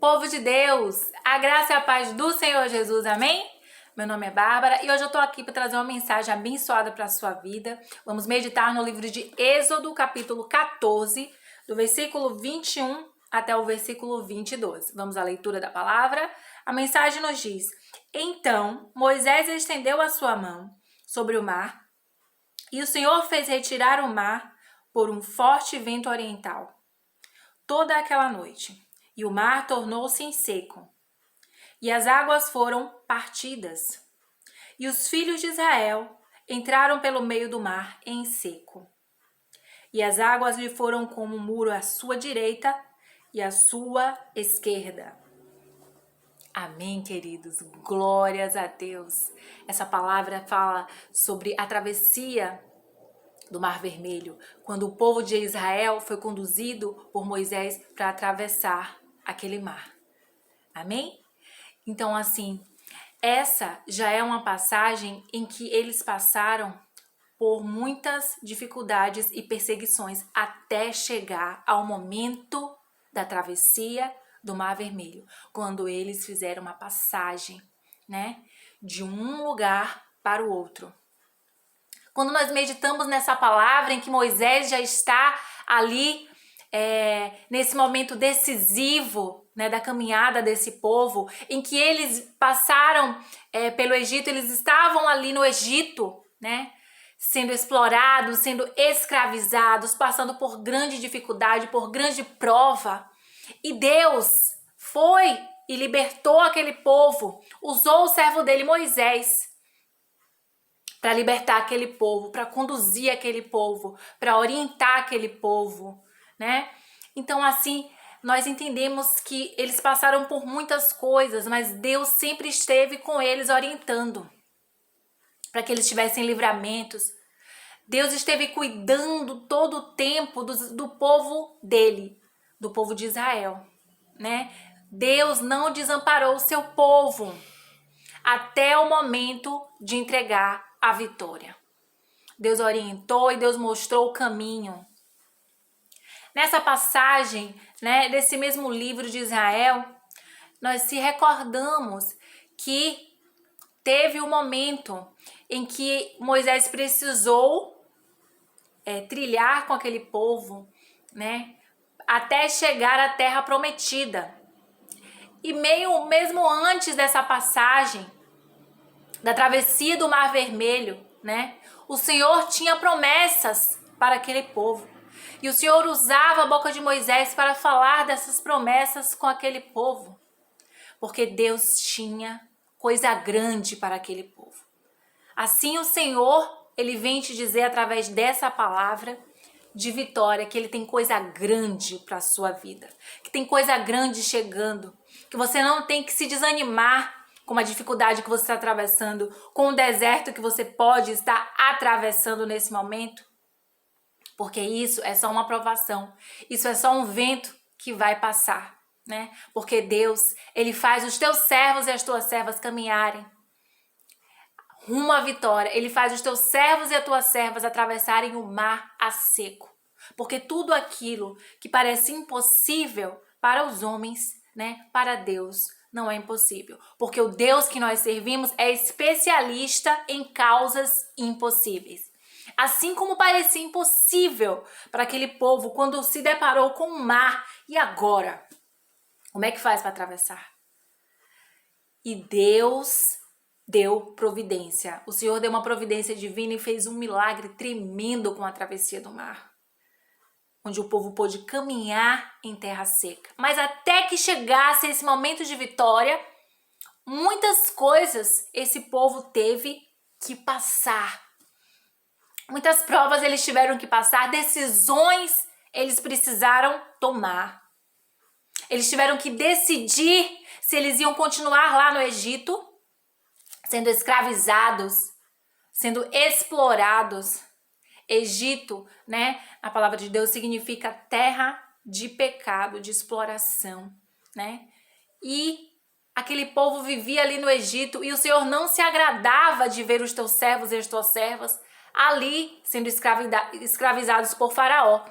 Povo de Deus, a graça e a paz do Senhor Jesus, amém? Meu nome é Bárbara e hoje eu tô aqui para trazer uma mensagem abençoada para a sua vida. Vamos meditar no livro de Êxodo, capítulo 14, do versículo 21 até o versículo 22. Vamos à leitura da palavra. A mensagem nos diz: Então Moisés estendeu a sua mão sobre o mar e o Senhor fez retirar o mar por um forte vento oriental toda aquela noite. E o mar tornou-se em seco, e as águas foram partidas. E os filhos de Israel entraram pelo meio do mar em seco. E as águas lhe foram como um muro à sua direita e à sua esquerda. Amém, queridos. Glórias a Deus. Essa palavra fala sobre a travessia do Mar Vermelho, quando o povo de Israel foi conduzido por Moisés para atravessar aquele mar. Amém? Então, assim, essa já é uma passagem em que eles passaram por muitas dificuldades e perseguições até chegar ao momento da travessia do Mar Vermelho, quando eles fizeram uma passagem, né, de um lugar para o outro. Quando nós meditamos nessa palavra em que Moisés já está ali nesse momento decisivo, né, da caminhada desse povo, em que eles passaram pelo Egito, eles estavam ali no Egito, né, sendo explorados, sendo escravizados, passando por grande dificuldade, por grande prova. E Deus foi e libertou aquele povo, usou o servo dele, Moisés, para libertar aquele povo, para conduzir aquele povo, para orientar aquele povo, né? Então, assim, nós entendemos que eles passaram por muitas coisas, mas Deus sempre esteve com eles orientando, para que eles tivessem livramentos. Deus esteve cuidando todo o tempo do povo dele, do povo de Israel, né? Deus não desamparou o seu povo até o momento de entregar a vitória. Deus orientou e Deus mostrou o caminho. Nessa passagem, né, desse mesmo livro de Israel, nós se recordamos que teve um momento em que Moisés precisou trilhar com aquele povo, né, até chegar à terra prometida. E mesmo antes dessa passagem, da travessia do Mar Vermelho, né? O Senhor tinha promessas para aquele povo. E o Senhor usava a boca de Moisés para falar dessas promessas com aquele povo. Porque Deus tinha coisa grande para aquele povo. Assim o Senhor, Ele vem te dizer através dessa palavra de vitória, que Ele tem coisa grande para a sua vida. Que tem coisa grande chegando. Que você não tem que se desanimar com uma dificuldade que você está atravessando, com um deserto que você pode estar atravessando nesse momento, porque isso é só uma provação, isso é só um vento que vai passar, né? Porque Deus, Ele faz os teus servos e as tuas servas caminharem rumo à vitória. Ele faz os teus servos e as tuas servas atravessarem o mar a seco, porque tudo aquilo que parece impossível para os homens, né, para Deus não é impossível, porque o Deus que nós servimos é especialista em causas impossíveis. Assim como parecia impossível para aquele povo quando se deparou com o mar, e agora? Como é que faz para atravessar? E Deus deu providência. O Senhor deu uma providência divina e fez um milagre tremendo com a travessia do mar, onde o povo pôde caminhar em terra seca. Mas até que chegasse esse momento de vitória, muitas coisas esse povo teve que passar. Muitas provas eles tiveram que passar, decisões eles precisaram tomar. Eles tiveram que decidir se eles iam continuar lá no Egito, sendo escravizados, sendo explorados. Egito, né? A palavra de Deus significa terra de pecado, de exploração, né? E aquele povo vivia ali no Egito e o Senhor não se agradava de ver os teus servos e as tuas servas ali sendo escravizados por Faraó.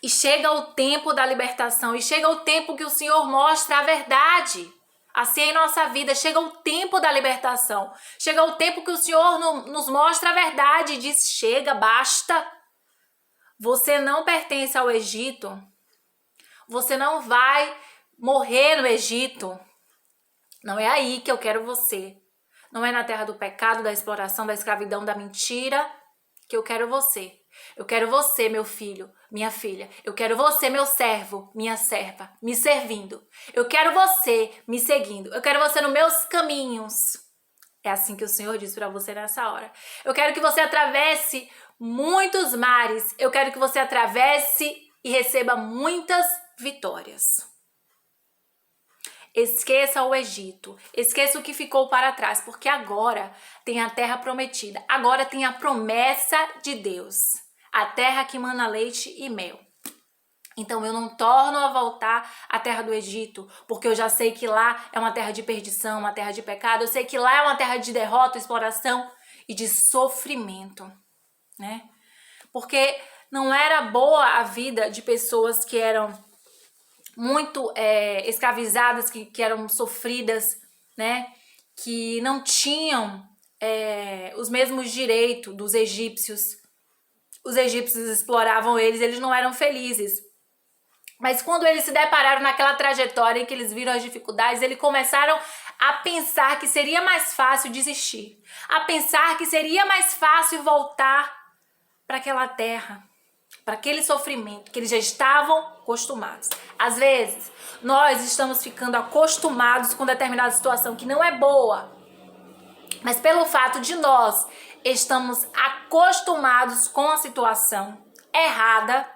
E chega o tempo da libertação, e chega o tempo que o Senhor mostra a verdade. Assim é em nossa vida, chega o tempo da libertação. Chega o tempo que o Senhor nos mostra a verdade e diz: chega, basta. Você não pertence ao Egito. Você não vai morrer no Egito. Não é aí que eu quero você. Não é na terra do pecado, da exploração, da escravidão, da mentira que eu quero você. Eu quero você, meu filho, minha filha. Eu quero você, meu servo, minha serva, me servindo. Eu quero você me seguindo. Eu quero você nos meus caminhos. É assim que o Senhor diz para você nessa hora. Eu quero que você atravesse muitos mares. Eu quero que você atravesse e receba muitas vitórias. Esqueça o Egito, esqueça o que ficou para trás, porque agora tem a terra prometida, agora tem a promessa de Deus, a terra que mana leite e mel. Então eu não torno a voltar à terra do Egito, porque eu já sei que lá é uma terra de perdição, uma terra de pecado, eu sei que lá é uma terra de derrota, exploração e de sofrimento, né? Porque não era boa a vida de pessoas que eram muito escravizadas, que eram sofridas, né? Que não tinham os mesmos direitos dos egípcios. Os egípcios exploravam eles não eram felizes. Mas quando eles se depararam naquela trajetória em que eles viram as dificuldades, eles começaram a pensar que seria mais fácil desistir. A pensar que seria mais fácil voltar para aquela terra, para aquele sofrimento que eles já estavam acostumados. Às vezes, nós estamos ficando acostumados com determinada situação que não é boa, mas pelo fato de nós estamos acostumados com a situação errada,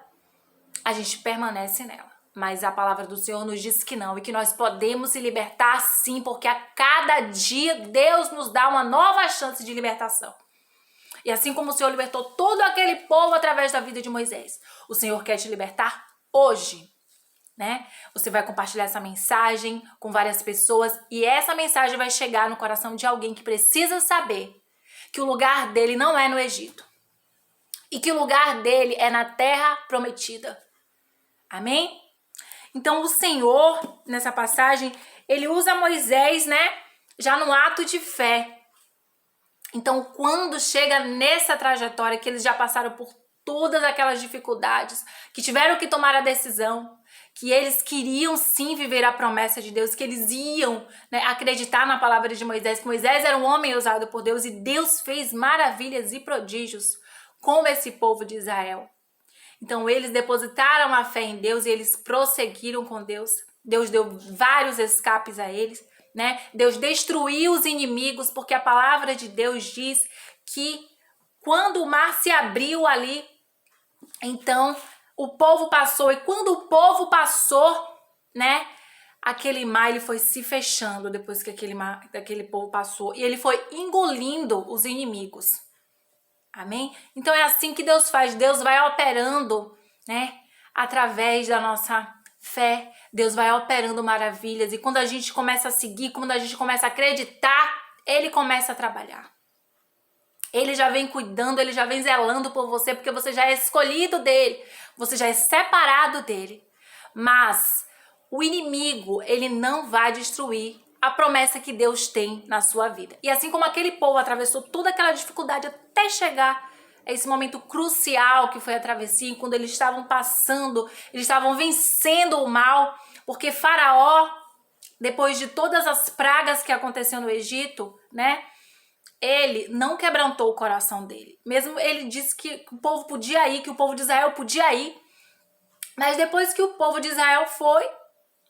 a gente permanece nela. Mas a palavra do Senhor nos diz que não, e que nós podemos se libertar sim, porque a cada dia Deus nos dá uma nova chance de libertação. E assim como o Senhor libertou todo aquele povo através da vida de Moisés, o Senhor quer te libertar hoje, né? Você vai compartilhar essa mensagem com várias pessoas e essa mensagem vai chegar no coração de alguém que precisa saber que o lugar dele não é no Egito e que o lugar dele é na terra prometida. Amém? Então o Senhor, nessa passagem, ele usa Moisés, né? Já no ato de fé. Então, quando chega nessa trajetória que eles já passaram por todas aquelas dificuldades, que tiveram que tomar a decisão, que eles queriam sim viver a promessa de Deus, que eles iam, né, acreditar na palavra de Moisés, que Moisés era um homem usado por Deus e Deus fez maravilhas e prodígios com esse povo de Israel. Então, eles depositaram a fé em Deus e eles prosseguiram com Deus. Deus deu vários escapes a eles. Né? Deus destruiu os inimigos, porque a palavra de Deus diz que quando o mar se abriu ali, então o povo passou, e quando o povo passou, né, aquele mar ele foi se fechando depois que aquele povo passou, e ele foi engolindo os inimigos. Amém? Então é assim que Deus faz, Deus vai operando, né, através da nossa fé, Deus vai operando maravilhas, e quando a gente começa a seguir, quando a gente começa a acreditar, Ele começa a trabalhar. Ele já vem cuidando, Ele já vem zelando por você, porque você já é escolhido dEle, você já é separado dEle. Mas o inimigo, ele não vai destruir a promessa que Deus tem na sua vida. E assim como aquele povo atravessou toda aquela dificuldade até chegar esse momento crucial que foi a travessia, quando eles estavam passando, eles estavam vencendo o mal, porque Faraó, depois de todas as pragas que aconteciam no Egito, né, ele não quebrantou o coração dele. Mesmo ele disse que o povo podia ir, que o povo de Israel podia ir, mas depois que o povo de Israel foi,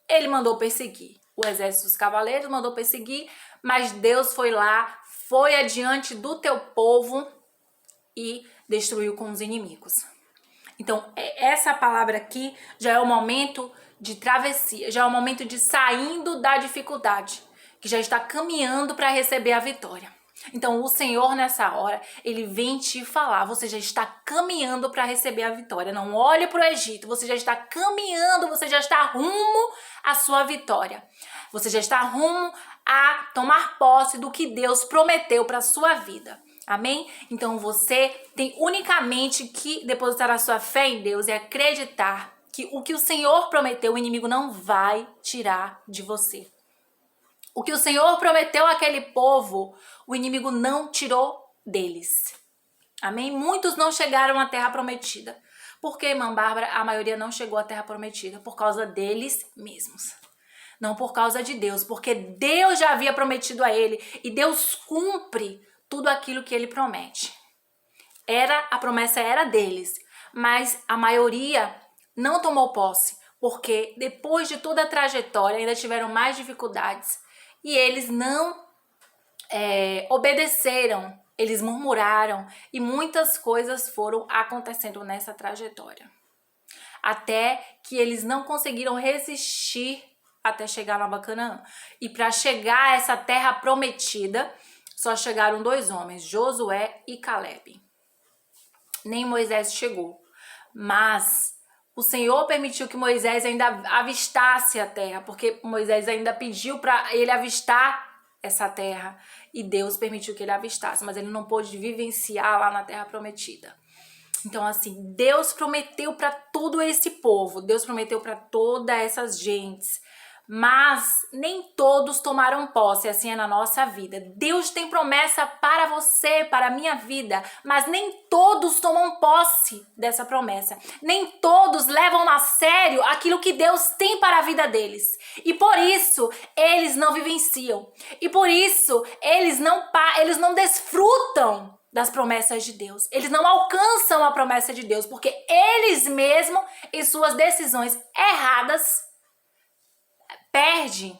ele mandou perseguir. O exército dos cavaleiros mandou perseguir, mas Deus foi lá, foi adiante do teu povo e destruiu com os inimigos. Então, essa palavra aqui já é o momento de travessia, já é o momento de saindo da dificuldade, que já está caminhando para receber a vitória. Então, o Senhor, nessa hora, Ele vem te falar, você já está caminhando para receber a vitória. Não olhe para o Egito, você já está caminhando, você já está rumo à sua vitória. Você já está rumo a tomar posse do que Deus prometeu para a sua vida. Amém? Então você tem unicamente que depositar a sua fé em Deus e acreditar que o que o Senhor prometeu, o inimigo não vai tirar de você. O que o Senhor prometeu àquele povo, o inimigo não tirou deles. Amém? Muitos não chegaram à terra prometida. Por que, irmã Bárbara, a maioria não chegou à terra prometida? Por causa deles mesmos. Não por causa de Deus, porque Deus já havia prometido a ele e Deus cumpre tudo aquilo que ele promete. A promessa era deles, mas a maioria não tomou posse, porque depois de toda a trajetória ainda tiveram mais dificuldades e eles não obedeceram, eles murmuraram e muitas coisas foram acontecendo nessa trajetória. Até que eles não conseguiram resistir até chegar na Canaã. E para chegar a essa terra prometida, só chegaram 2 homens, Josué e Calebe. Nem Moisés chegou, mas o Senhor permitiu que Moisés ainda avistasse a terra, porque Moisés ainda pediu para ele avistar essa terra, e Deus permitiu que ele avistasse, mas ele não pôde vivenciar lá na terra prometida. Então, assim, Deus prometeu para todo esse povo, Deus prometeu para todas essas gentes, mas nem todos tomaram posse, assim é na nossa vida. Deus tem promessa para você, para a minha vida, mas nem todos tomam posse dessa promessa. Nem todos levam a sério aquilo que Deus tem para a vida deles. E por isso, eles não vivenciam. E por isso, eles não desfrutam das promessas de Deus. Eles não alcançam a promessa de Deus, porque eles mesmos, em suas decisões erradas, perde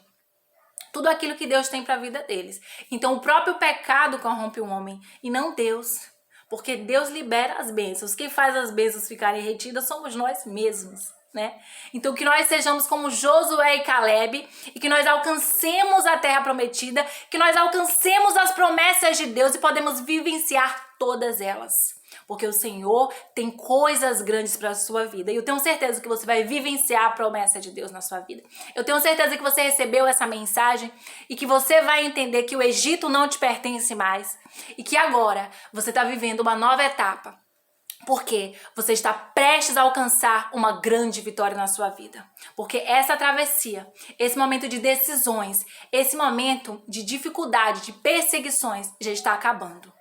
tudo aquilo que Deus tem para a vida deles. Então o próprio pecado corrompe o homem e não Deus, porque Deus libera as bênçãos. Quem faz as bênçãos ficarem retidas somos nós mesmos, né? Então que nós sejamos como Josué e Calebe e que nós alcancemos a terra prometida, que nós alcancemos as promessas de Deus e podemos vivenciar todas elas. Porque o Senhor tem coisas grandes para a sua vida. E eu tenho certeza que você vai vivenciar a promessa de Deus na sua vida. Eu tenho certeza que você recebeu essa mensagem e que você vai entender que o Egito não te pertence mais. E que agora você está vivendo uma nova etapa. Porque você está prestes a alcançar uma grande vitória na sua vida. Porque essa travessia, esse momento de decisões, esse momento de dificuldade, de perseguições já está acabando.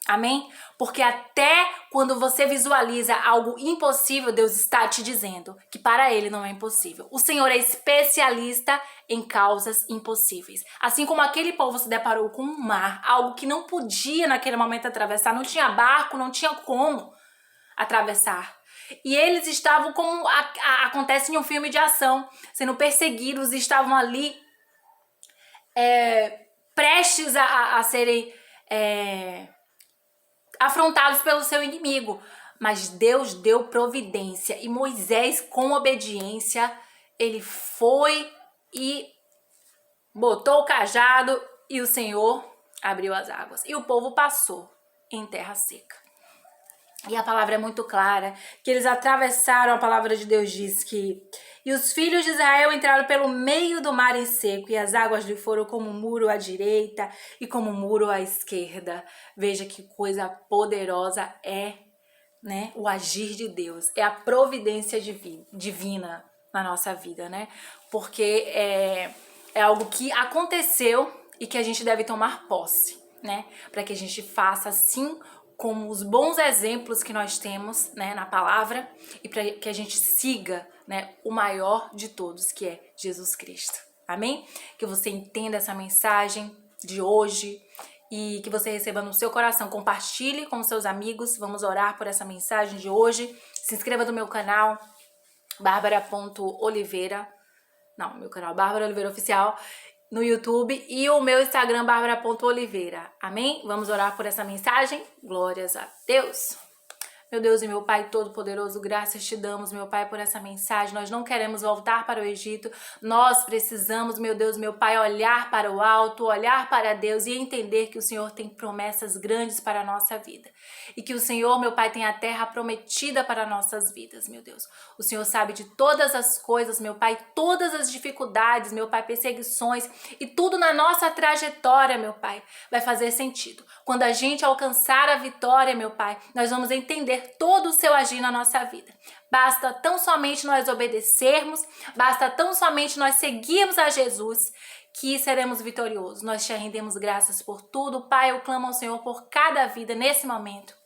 Amém? Porque até quando você visualiza algo impossível, Deus está te dizendo que para Ele não é impossível. O Senhor é especialista em causas impossíveis. Assim como aquele povo se deparou com um mar, algo que não podia naquele momento atravessar, não tinha barco, não tinha como atravessar. E eles estavam como acontece em um filme de ação, sendo perseguidos, estavam ali prestes a serem afrontados pelo seu inimigo, mas Deus deu providência e Moisés, com obediência, ele foi e botou o cajado e o Senhor abriu as águas e o povo passou em terra seca. E a palavra é muito clara, que eles atravessaram, a palavra de Deus diz que e os filhos de Israel entraram pelo meio do mar em seco, e as águas lhe foram como um muro à direita e como um muro à esquerda. Veja que coisa poderosa é, né, o agir de Deus, é a providência divina na nossa vida, né? Porque é algo que aconteceu e que a gente deve tomar posse, né? Para que a gente faça assim como os bons exemplos que nós temos, né, na palavra, e para que a gente siga, né, o maior de todos, que é Jesus Cristo. Amém? Que você entenda essa mensagem de hoje e que você receba no seu coração. Compartilhe com seus amigos. Vamos orar por essa mensagem de hoje. Se inscreva no meu canal, Bárbara.Oliveira. Não, meu canal Bárbara Oliveira Oficial no YouTube e o meu Instagram, Bárbara.Oliveira. Amém? Vamos orar por essa mensagem? Glórias a Deus! Meu Deus e meu Pai Todo-Poderoso, graças te damos, meu Pai, por essa mensagem. Nós não queremos voltar para o Egito. Nós precisamos, meu Deus, meu Pai, olhar para o alto, olhar para Deus e entender que o Senhor tem promessas grandes para a nossa vida. E que o Senhor, meu Pai, tem a terra prometida para nossas vidas, meu Deus. O Senhor sabe de todas as coisas, meu Pai, todas as dificuldades, meu Pai, perseguições e tudo na nossa trajetória, meu Pai, vai fazer sentido. Quando a gente alcançar a vitória, meu Pai, nós vamos entender todo o seu agir na nossa vida. Basta tão somente nós obedecermos, basta tão somente nós seguirmos a Jesus, que seremos vitoriosos. Nós te rendemos graças por tudo. Pai, eu clamo ao Senhor por cada vida nesse momento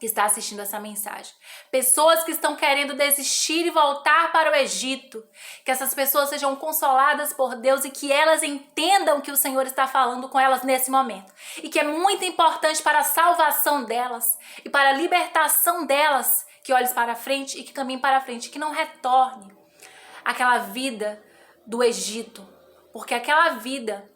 que está assistindo essa mensagem. Pessoas que estão querendo desistir e voltar para o Egito. Que essas pessoas sejam consoladas por Deus e que elas entendam que o Senhor está falando com elas nesse momento. E que é muito importante para a salvação delas e para a libertação delas que olhem para frente e que caminhem para frente. Que não retorne àquela vida do Egito. Porque aquela vida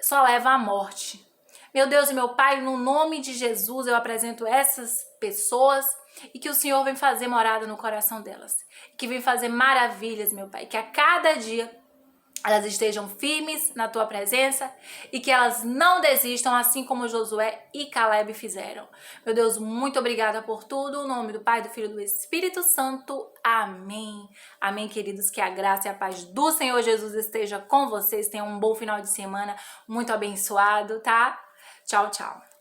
só leva à morte. Meu Deus e meu Pai, no nome de Jesus eu apresento essas pessoas e que o Senhor vem fazer morada no coração delas. Que vem fazer maravilhas, meu Pai. Que a cada dia elas estejam firmes na Tua presença e que elas não desistam, assim como Josué e Caleb fizeram. Meu Deus, muito obrigada por tudo. Em nome do Pai, do Filho e do Espírito Santo. Amém. Amém, queridos. Que a graça e a paz do Senhor Jesus esteja com vocês. Tenham um bom final de semana, muito abençoado, tá? Tchau, tchau.